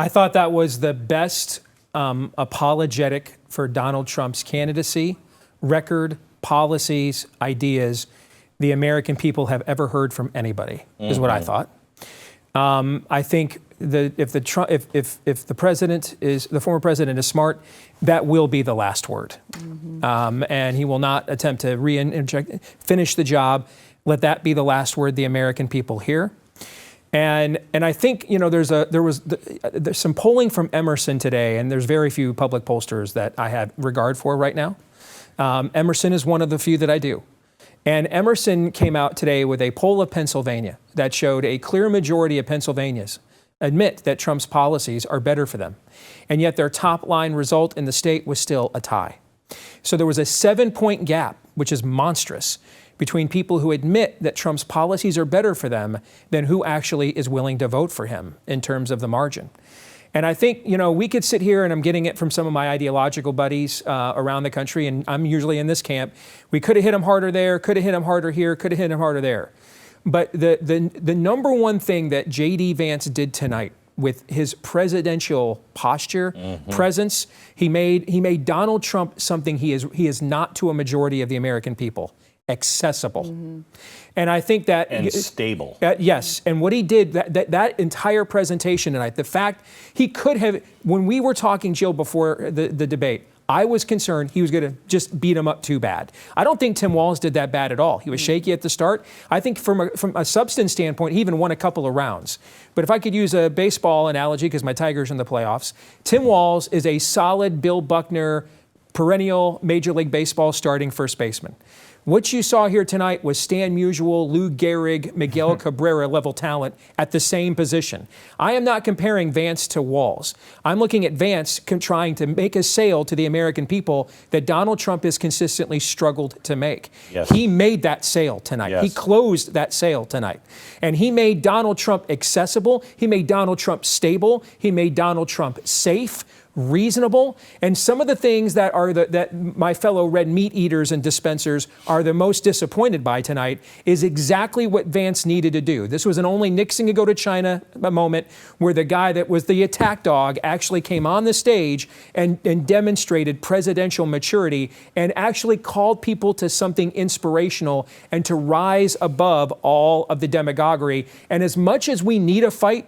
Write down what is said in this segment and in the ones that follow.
I thought that was the best apologetic for Donald Trump's candidacy, record, policies, ideas the American people have ever heard from anybody, is what I thought. I think if the president is, the former president is smart, that will be the last word. And he will not attempt to finish the job. Let that be the last word the American people hear. And I think, you know, there's some polling from Emerson today, and there's very few public pollsters that I have regard for right now. Emerson is one of the few that I do. And Emerson came out today with a poll of Pennsylvania that showed a clear majority of Pennsylvanians admit that Trump's policies are better for them. And yet their top line result in the state was still a tie. So there was a 7-point gap, which is monstrous, between people who admit that Trump's policies are better for them than who actually is willing to vote for him in terms of the margin. And I think, you know, we could sit here, and I'm getting it from some of my ideological buddies around the country, and I'm usually in this camp. We could have hit him harder there, could have hit him harder here, could have hit him harder there. But the number one thing that JD Vance did tonight with his presidential posture, presence, he made Donald Trump something he is not to a majority of the American people: accessible. And I think that... And stable. Yes, and what he did, that entire presentation tonight, the fact he could have, when we were talking, Jill, before the debate, I was concerned he was going to just beat him up too bad. I don't think Tim Walz did that bad at all. He was shaky at the start. I think from a substance standpoint, he even won a couple of rounds. But if I could use a baseball analogy, because my Tigers are in the playoffs, Tim Walz is a solid Bill Buckner, perennial Major League Baseball starting first baseman. What you saw here tonight was Stan Musial, Lou Gehrig, Miguel Cabrera level talent at the same position. I am not comparing Vance to Walz. I'm looking at Vance trying to make a sale to the American people that Donald Trump has consistently struggled to make. Yes. He made that sale tonight. Yes. He closed that sale tonight. And he made Donald Trump accessible. He made Donald Trump stable. He made Donald Trump safe, reasonable, and some of the things that are that my fellow red meat eaters and dispensers are the most disappointed by tonight is exactly what Vance needed to do. This was an only Nixon could go to China moment where the guy that was the attack dog actually came on the stage and demonstrated presidential maturity and actually called people to something inspirational and to rise above all of the demagoguery. And as much as we need a fight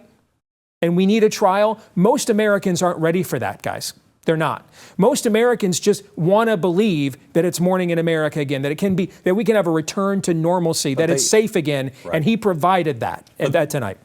and we need a trial, most Americans aren't ready for that, guys. They're not. Most Americans just want to believe that it's morning in America again, that it can be, that we can have a return to normalcy, that it's safe again, and he provided that tonight.